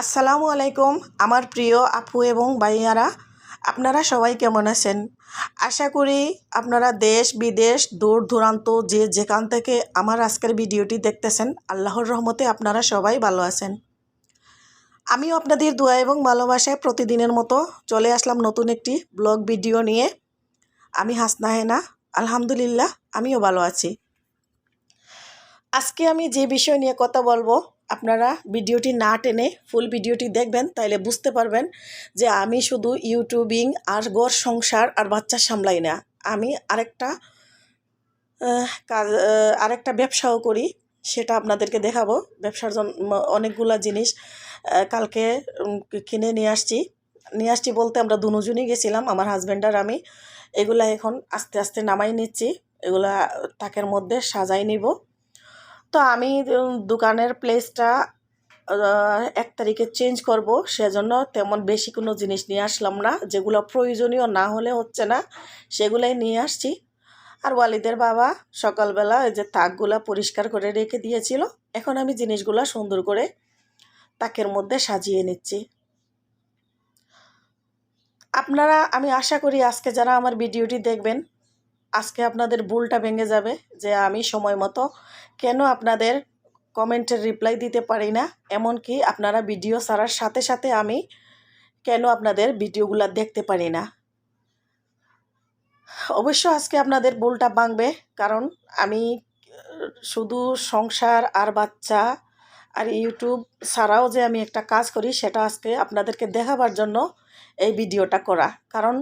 আসসালামু আলাইকুম আমার প্রিয় আপু এবং ভাইয়ারা, আপনারা সবাই কেমন আছেন? আশা করি আপনারা দেশ বিদেশ দূর দূরান্ত যে যেখান থেকে আমার আজকের ভিডিওটি দেখতেছেন, আল্লাহর রহমতে আপনারা সবাই ভালো আছেন। আমিও আপনাদের দোয়া এবং ভালোবাসায় প্রতিদিনের মতো চলে আসলাম নতুন একটি ব্লগ ভিডিও নিয়ে। আমি হাসনা হেনা, আলহামদুলিল্লাহ আমিও ভালো আছি। আজকে আমি যে বিষয় নিয়ে কথা বলবো, আপনারা ভিডিওটি না টেনে ফুল ভিডিওটি দেখবেন, তাইলে বুঝতে পারবেন যে আমি শুধু ইউটিউবিং আর ঘর সংসার আর বাচ্চা সামলাই না, আমি আরেকটা ব্যবসাও করি, সেটা আপনাদেরকে দেখাবো। ব্যবসার জন্য অনেকগুলা জিনিস কালকে কিনে নিয়ে আসছি বলতে আমরা দুজনই গেছিলাম, আমার হাজব্যান্ড আর আমি। এগুলা এখন আস্তে আস্তে নামাই নিচ্ছি, এগুলা তাকের মধ্যে সাজাই নিব। তো আমি দোকানের প্লেসটা 1 তারিখে চেঞ্জ করব, সেজন্য তেমন বেশি কোনো জিনিস নিয়ে আসলাম না, যেগুলো প্রয়োজনীয় না হলে হচ্ছে না সেগুলাই নিয়ে আসছি। আর ওয়ালিদের বাবা সকালবেলা এই যে তাকগুলা পরিষ্কার করে রেখে দিয়েছিল, এখন আমি জিনিসগুলা সুন্দর করে তাকের মধ্যে সাজিয়ে নিচ্ছি। আমি আশা করি আজকে যারা আমার ভিডিওটি দেখবেন, আজকে আপনাদের ভুলটা ভেঙে যাবে যে আমি সময় মতো কেন আপনাদের কমেন্টের রিপ্লাই দিতে পারি না, এমনকি আপনারা ভিডিও ছাড়ার সাথে সাথে আমি কেন আপনাদের ভিডিওগুলো দেখতে পারি না। অবশ্য আজকে আপনাদের ভুলটা ভাঙবে, কারণ আমি শুধু সংসার আর বাচ্চা আর ইউটিউব ছাড়াও যে আমি একটা কাজ করি, সেটা আজকে আপনাদেরকে দেখাবার জন্য এই ভিডিওটা করা। কারণ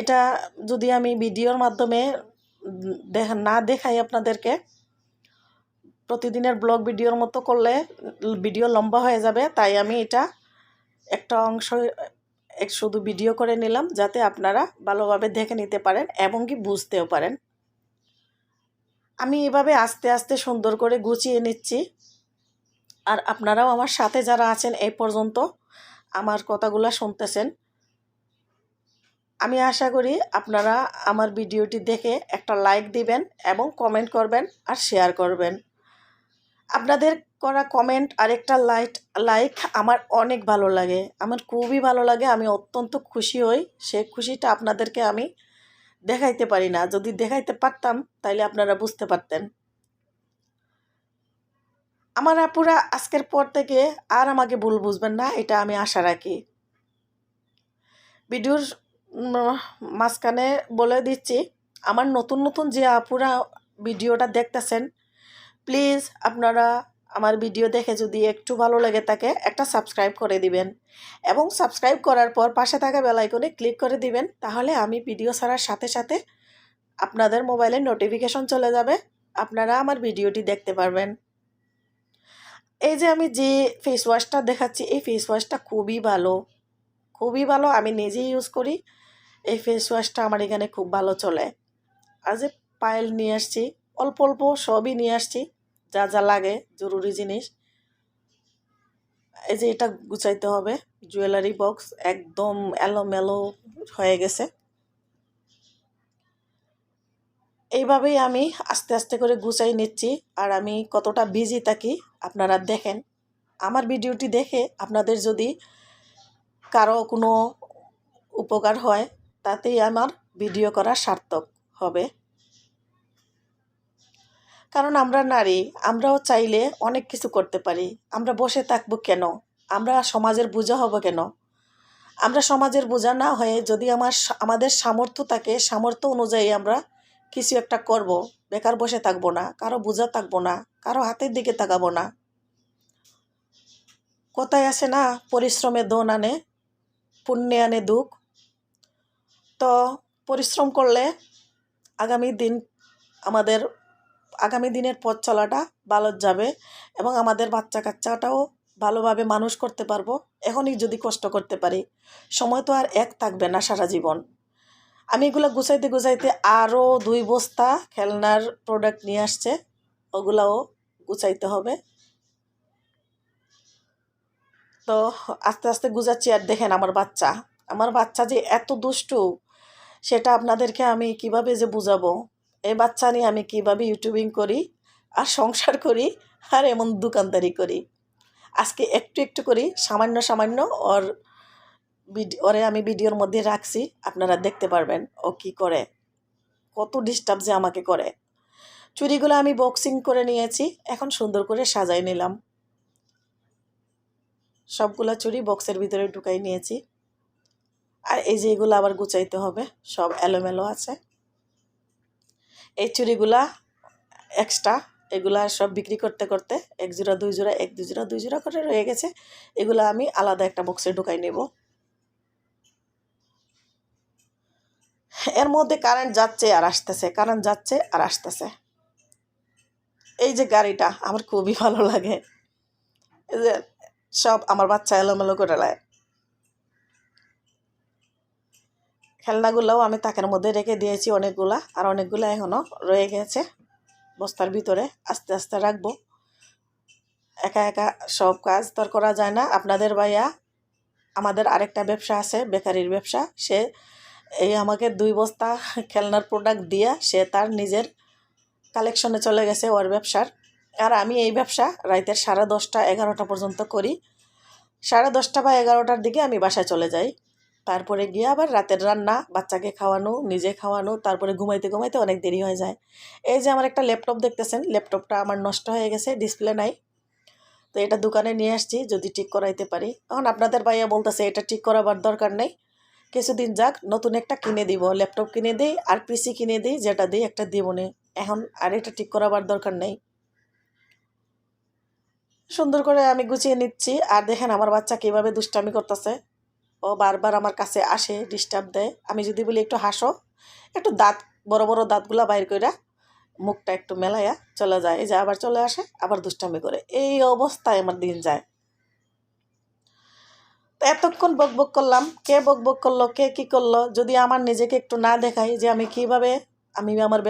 এটা যদি আমি ভিডিওর মাধ্যমে না দেখাই আপনাদেরকে, প্রতিদিনের ব্লগ ভিডিওর মতো করলে ভিডিও লম্বা হয়ে যাবে, তাই আমি এটা একটা অংশ শুধু ভিডিও করে নিলাম, যাতে আপনারা ভালোভাবে দেখে নিতে পারেন এবং কি বুঝতেও পারেন। আমি এভাবে আস্তে আস্তে সুন্দর করে গুছিয়ে নিচ্ছি, আর আপনারাও আমার সাথে যারা আছেন এই পর্যন্ত আমার কথাগুলো শুনতেছেন, আমি আশা করি আপনারা আমার ভিডিওটি দেখে একটা লাইক দিবেন এবং কমেন্ট করবেন আর শেয়ার করবেন। আপনাদের করা কমেন্ট আর একটা লাইক আমার অনেক ভালো লাগে, আমার খুবই ভালো লাগে, আমি অত্যন্ত খুশি হই। সে খুশিটা আপনাদেরকে আমি দেখাইতে পারি না, যদি দেখাইতে পারতাম তাইলে আপনারা বুঝতে পারতেন। আমার আপুরা আজকের পর থেকে আর আমাকে ভুল বুঝবেন না, এটা আমি আশা রাখি। ভিডিওর মাঝখানে বলে দিচ্ছি, আমার নতুন নতুন যে আপুরা ভিডিওটা দেখতেছেন, প্লিজ আপনারা আমার ভিডিও দেখে যদি একটু ভালো লাগে থাকে একটা সাবস্ক্রাইব করে দিবেন, এবং সাবস্ক্রাইব করার পর পাশে থাকা বেল আইকনে ক্লিক করে দিবেন, তাহলে আমি ভিডিও ছাড়ার সাথে সাথে আপনাদের মোবাইলে নোটিফিকেশন চলে যাবে, আপনারা আমার ভিডিওটি দেখতে পারবেন। এই যে আমি যে ফেস ওয়াশটা দেখাচ্ছি, এই ফেস ওয়াশটা খুবই ভালো, আমি নিজেই ইউজ করি। এই ফেস ওয়াশটা আমার এখানে খুব ভালো চলে। আর যে পায়েল নিয়ে আসছি, অল্প অল্প সবই নিয়ে আসছি, যা যা লাগে জরুরি জিনিস। এই যে এটা গুছাইতে হবে, জুয়েলারি বক্স একদম এলোমেলো হয়ে গেছে। এইভাবেই আমি আস্তে আস্তে করে গুছাই নিচ্ছি, আর আমি কতটা বিজি থাকি আপনারা দেখেন। আমার ভিডিওটি দেখে আপনাদের যদি কারো কোনো উপকার হয়, তাতেই আমার ভিডিও করা সার্থক হবে। কারণ আমরা নারী, আমরাও চাইলে অনেক কিছু করতে পারি, আমরা বসে থাকবো কেন? আমরা সমাজের বোঝা হব কেন? আমরা সমাজের বোঝা না হয়ে যদি আমাদের সামর্থ্য থাকে, সামর্থ্য অনুযায়ী আমরা কিছু একটা করব, বেকার বসে থাকবো না, কারো বোঝা থাকবো না, কারো হাতের দিকে তাকাবো না। কথায় আছে না, পরিশ্রমে ধন আনে, পুণ্যে আনে দুঃখ। তো পরিশ্রম করলে আগামী দিনের পথ চলাটা ভালো যাবে, এবং আমাদের বাচ্চা কাচ্চাটাও ভালোভাবে মানুষ করতে পারবো। এখনই যদি কষ্ট করতে পারি, সময় তো আর এক থাকবে না সারা জীবন। আমি এগুলো গুছাইতে আরও 2 বস্তা খেলনার প্রোডাক্ট নিয়ে আসছে, ওগুলাও গুছাইতে হবে। তো আস্তে আস্তে গুছাচ্ছি, আর দেখেন আমার বাচ্চা যে এত দুষ্টু, সেটা আপনাদেরকে আমি কিভাবে যে বুঝাবো। এই বাচ্চা নিয়ে আমি কিভাবে ইউটিউবিং করি আর সংসার করি আর এমন দোকানদারি করি। আজকে একটু একটু করি সামান্য সামান্য ওরে আমি ভিডিওর মধ্যে রাখছি, আপনারা দেখতে পারবেন ও কি করে, কত ডিস্টার্ব যে আমাকে করে। চুড়িগুলো আমি বক্সিং করে নিয়েছি, এখন সুন্দর করে সাজাই নিলাম। সবগুলা চুড়ি বক্সের ভিতরে ঢুকাই নিয়েছি। আর এই যে এগুলো আবার গুছাইতে হবে, সব এলোমেলো আছে। এই চুড়িগুলা এক্সট্রা, এগুলা সব বিক্রি করতে করতে এক জোড়া দুই জোড়া এক দুই জোড়া দুই জোড়া করে রয়ে গেছে। এগুলো আমি আলাদা একটা বক্সে ঢুকাই নেব। এর মধ্যে কারেন্ট যাচ্ছে আর আসতেছে, কারেন্ট যাচ্ছে আর আসতেছে। এই যে গাড়িটা আমার খুবই ভালো লাগে, এই যে সব আমার বাচ্চা এলোমেলো করে লায়। খেলনাগুলোও আমি তাকের মধ্যে রেখে দিয়েছি অনেকগুলা, আর অনেকগুলো এখনও রয়ে গেছে বস্তার ভিতরে, আস্তে আস্তে রাখবো। একা একা সব কাজ তো আর করা যায় না। আপনাদের ভাইয়া, আমাদের আরেকটা ব্যবসা আছে, বেকারির ব্যবসা, সে এই আমাকে 2 বস্তা খেলনার প্রোডাক্ট দিয়া সে তার নিজের কালেকশনে চলে গেছে ওর ব্যবসার। আর আমি এই ব্যবসা রাতের 10:30 11টা পর্যন্ত করি। 10:30 বা 11টার দিকে আমি বাসায় চলে যাই। তারপরে গিয়ে আবার রাতের রান্না, বাচ্চাকে খাওয়ানো, নিজে খাওয়ানো, তারপরে ঘুমাইতে ঘুমাইতে অনেক দেরি হয়ে যায়। এই যে আমার একটা ল্যাপটপ দেখতেছেন, ল্যাপটপটা আমার নষ্ট হয়ে গেছে, ডিসপ্লে নাই। তো এটা দোকানে নিয়ে আসছি, যদি ঠিক করাইতে পারি। এখন আপনাদের ভাইয়া বলতেছে এটা ঠিক করাবার দরকার নেই, কিছুদিন যাক, নতুন একটা কিনে দিব, ল্যাপটপ কিনে দিই আর পিসি কিনে দিই, যেটা দিই একটা দিব নে, এখন আর এটা ঠিক করাবার দরকার নেই। সুন্দর করে আমি গুছিয়ে নিচ্ছি। আর দেখেন আমার বাচ্চা কীভাবে দুষ্টামি করতেছে, ও বারবার আমার কাছে আসে, ডিস্টার্ব দেয়। আমি যদি বলি একটু হাসো, একটু দাঁত, বড় বড় দাঁতগুলা বাইর কইরা মুখটা একটু মেলাইয়া চলে যায়, এই যে আবার চলে আসে, আবার দুষ্টামি করে। এই অবস্থায় আমার দিন যায়। তো এতক্ষণ বক বক করলাম, কে বক বক করলো, কে কী করলো, যদি আমার নিজেকে একটু না দেখাই যে আমি কিভাবে আমি আমার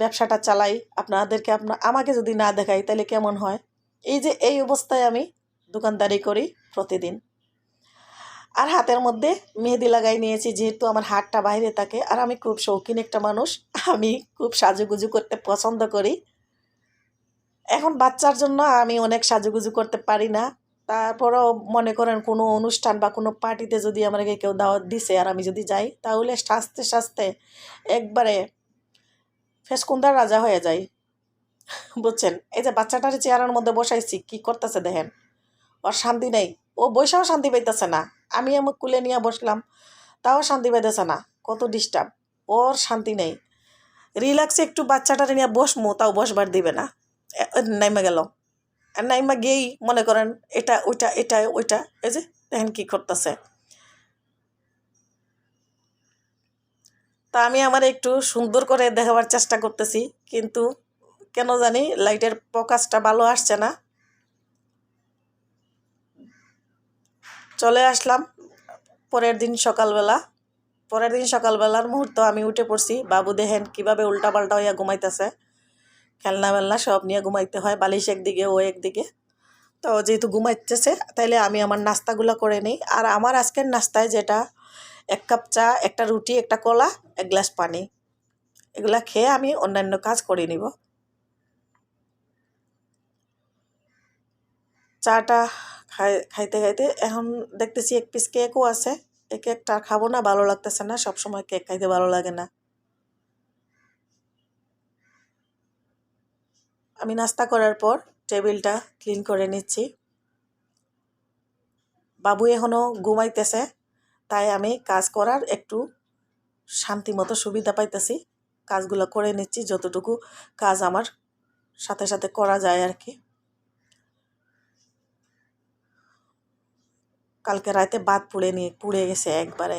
ব্যবসাটা চালাই, আপনাদেরকে আমাকে যদি না দেখাই তাহলে কেমন হয়। এই যে এই অবস্থায় আমি দোকানদারি করি প্রতিদিন। আর হাতের মধ্যে মেহেদি লাগাই নিয়েছি, যেহেতু আমার হাতটা বাইরে থাকে। আর আমি খুব শৌখিন একটা মানুষ, আমি খুব সাজুগুজু করতে পছন্দ করি। এখন বাচ্চার জন্য আমি অনেক সাজুগুজু করতে পারি না, তারপরেও মনে করেন কোনো অনুষ্ঠান বা কোনো পার্টিতে যদি আমাকে কেউ দাওয়াত দিছে আর আমি যদি যাই, তাহলে সাজতে সাজতে একবারে ফেসকুন্দার রাজা হয়ে যাই, বুঝছেন। এই যে বাচ্চাটার চেয়ারের মধ্যে বসাইছি, কি করতেছে দেখেন, ওর শান্তি নেই, ও বৈশাও শান্তি পাইতেছে না। আমি আমার কুলে নিয়ে বসলাম, তাও শান্তি পাইতেছে না, কত ডিস্টার্ব, ওর শান্তি নেই। রিল্যাক্সে একটু বাচ্চাটারে নিয়ে বসমো, তাও বসবার দিবে না, নাইমা গেল। আর নাইমা গিয়েই মনে করেন এটা ওইটা এটা ওইটা, এই যে দেখেন কী করতেছে। তা আমি আমার একটু সুন্দর করে দেখাবার চেষ্টা করতেছি, কিন্তু কেন জানি লাইটের ফোকাসটা ভালো আসছে না। চলে আসলাম পরের দিন সকালবেলার মুহূর্ত আমি উঠে পড়ছি। বাবু দেখেন কীভাবে উল্টাপাল্টা হইয়া ঘুমাইতেছে, খেলনা বেলনা সব নিয়ে ঘুমাইতে হয়, বালিশ একদিকে ও একদিকে। তো যেহেতু ঘুমাইতেছে, তাইলে আমি আমার নাস্তাগুলো করে নিই। আর আমার আজকের নাস্তায় যেটা, 1 কাপ চা, একটা রুটি, একটা কলা, 1 গ্লাস পানি, এগুলা খেয়ে আমি অন্যান্য কাজ করে নিব। চাটা খাইতে খাইতে এখন দেখতেছি 1 পিস কেকও আছে। এই কেকটা খাবো না, ভালো লাগতেছে না, সবসময় কেক খাইতে ভালো লাগে না। আমি নাস্তা করার পর টেবিলটা ক্লিন করে নিচ্ছি। বাবু এখনও ঘুমাইতেছে, তাই আমি কাজ করার একটু শান্তি মতো সুবিধা পাইতেছি, কাজগুলো করে নিচ্ছি যতটুকু কাজ আমার সাথে সাথে করা যায় আর কি। কালকে রাতে ভাত পুড়ে গেছে একবারে,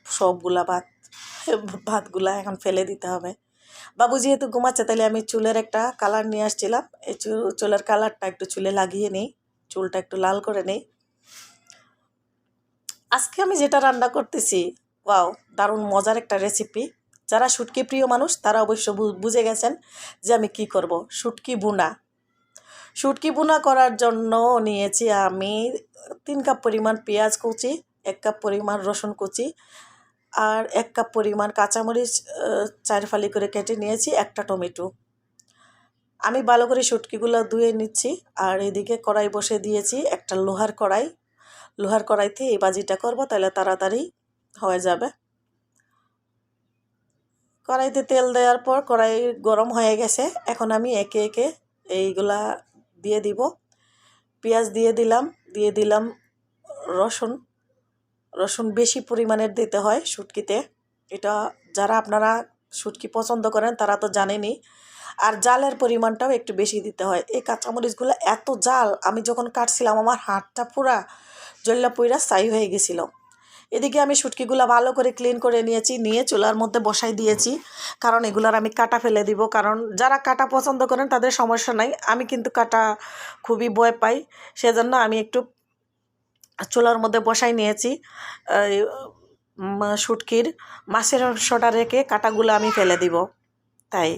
সবগুলা ভাতগুলা এখন ফেলে দিতে হবে। বাবু যেহেতু ঘুমাচ্ছে, তাহলে আমি চুলের একটা কালার নিয়ে আসছিলাম, এই চুলের কালারটা একটু চুলে লাগিয়ে নিই, চুলটা একটু লাল করে নিই। আজকে আমি যেটা রান্না করতেছি, ওয়াও, দারুণ মজার একটা রেসিপি। যারা শুটকি প্রিয় মানুষ তারা অবশ্য বুঝে গেছেন যে আমি কি করব। শুটকি বুনা করার জন্য নিয়েছি আমি 3 কাপ পরিমাণ পেঁয়াজ কুচি, 1 কাপ পরিমাণ রসুন কুচি, আর 1 কাপ পরিমাণ কাঁচামরিচ 4 ফালি করে কেটে নিয়েছি, একটা টমেটো। আমি ভালো করে শুটকিগুলো ধুয়ে নিচ্ছি। আর এদিকে কড়াই বসে দিয়েছি, একটা লোহার কড়াইতে এই ভাজিটা করব, তাহলে তাড়াতাড়ি হয়ে যাবে। কড়াইতে তেল দেওয়ার পর কড়াই গরম হয়ে গেছে। এখন আমি একে একে এইগুলা দিয়ে দিব। পেঁয়াজ দিয়ে দিলাম রসুন বেশি পরিমাণের দিতে হয় শুটকিতে। এটা যারা আপনারা শুটকি পছন্দ করেন তারা তো জানেনই। আর জালের পরিমাণটাও একটু বেশি দিতে হয়। এই কাঁচামরিচগুলো এত জাল, আমি যখন কাটছিলাম আমার হাতটা পুরা জ্বললা পুরা ছাই হয়ে গেছিল। এদিকে আমি শুটকিগুলো ভালো করে ক্লিন করে নিয়ে চুলার মধ্যে বসাই দিয়েছি, কারণ এগুলার আমি কাটা ফেলে দিব। কারণ যারা কাটা পছন্দ করেন তাদের সমস্যা নাই, আমি কিন্তু কাটা খুবই ভয় পাই, সেজন্য আমি একটু চুলার মধ্যে বসাই নিয়েছি। শুটকির মাছের অংশটা রেখে কাটাগুলো আমি ফেলে দিব। তাই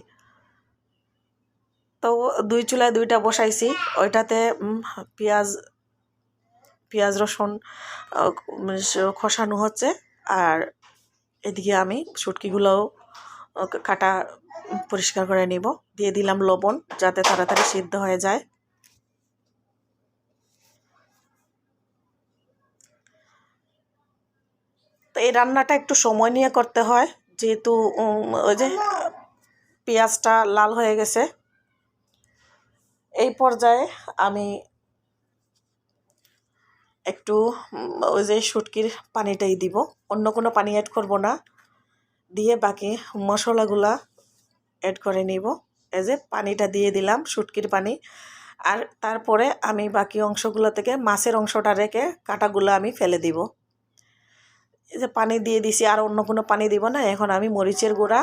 তো দুই চুলায় দুইটা বসাইছি, ওইটাতে পেঁয়াজ রসুন খসানো হচ্ছে। আর এদিকে আমি শুটকিগুলোও কাটা পরিষ্কার করে নিব। দিয়ে দিলাম লবণ, যাতে তাড়াতাড়ি সিদ্ধ হয়ে যায়। তো এই রান্নাটা একটু সময় নিয়ে করতে হয়, যেহেতু ওই যে পেঁয়াজটা লাল হয়ে গেছে। এই পর্যায়ে আমি একটু ওই যে শুটকির পানিটাই দিব, অন্য কোনো পানি অ্যাড করব না। দিয়ে বাকি মশলাগুলা অ্যাড করে নিব। এই যে পানিটা দিয়ে দিলাম, শুটকির পানি। আর তারপরে আমি বাকি অংশগুলো থেকে মাছের অংশটা রেখে কাটাগুলো আমি ফেলে দিব। এই যে পানি দিয়ে দিছি, আর অন্য কোনো পানি দিব না। এখন আমি মরিচের গুঁড়া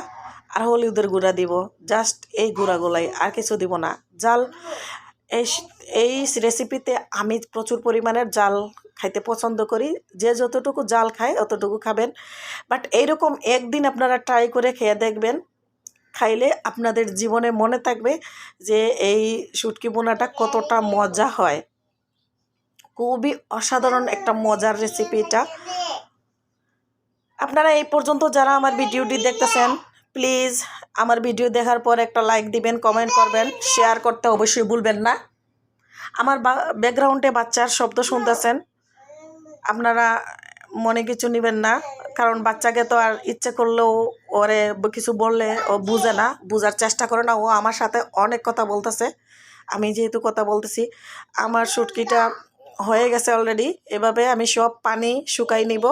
আর হলুদের গুঁড়া দিব, জাস্ট এই গুঁড়াগুলাই, আর কিছু দিব না। জাল এই রেসিপিতে আমি প্রচুর পরিমাণের জাল খাইতে পছন্দ করি। যে যতটুকু জাল খায় অতটুকু খাবেন। বাট এইরকম একদিন আপনারা ট্রাই করে খেয়ে দেখবেন, খাইলে আপনাদের জীবনে মনে থাকবে যে এই শুটকি বোনাটা কতটা মজা হয়। খুবই অসাধারণ একটা মজার রেসিপি এটা। আপনারা এই পর্যন্ত যারা আমার ভিডিওটি দেখতেছেন, প্লিজ আমার ভিডিও দেখার পর একটা লাইক দিবেন, কমেন্ট করবেন, শেয়ার করতে অবশ্যই ভুলবেন না। আমার ব্যাকগ্রাউন্ডে বাচ্চার শব্দ শুনতেছেন, আপনারা মনে কিছু নেবেন না, কারণ বাচ্চাকে তো আর ইচ্ছে করলেও ওরে কিছু বললে ও বুঝে না, বুঝার চেষ্টা করে না। ও আমার সাথে অনেক কথা বলতেছে, আমি যেহেতু কথা বলতেছি। আমার শুটকিটা হয়ে গেছে অলরেডি। এভাবে আমি সব পানি শুকাই নিব।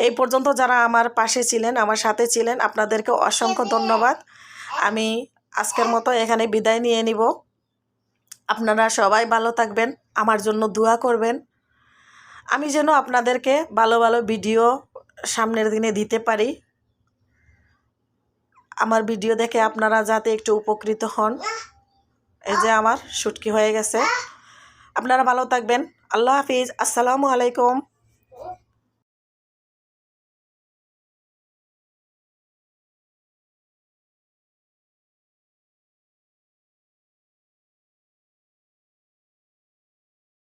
এই পর্যন্ত যারা আমার পাশে ছিলেন, আমার সাথে ছিলেন, আপনাদেরকে অসংখ্য ধন্যবাদ। আমি আজকের মতো এখানে বিদায় নিয়ে নিব। আপনারা সবাই ভালো থাকবেন, আমার জন্য দোয়া করবেন। আমি যেন আপনাদেরকে ভালো ভালো ভিডিও সামনের দিনে দিতে পারি। আমার ভিডিও দেখে আপনারা যাতে একটু উপকৃত হন। এই যে আমার শুটকি হয়ে গেছে। আপনারা ভালো থাকবেন। আল্লাহ হাফিজ। আসসালামু আলাইকুম।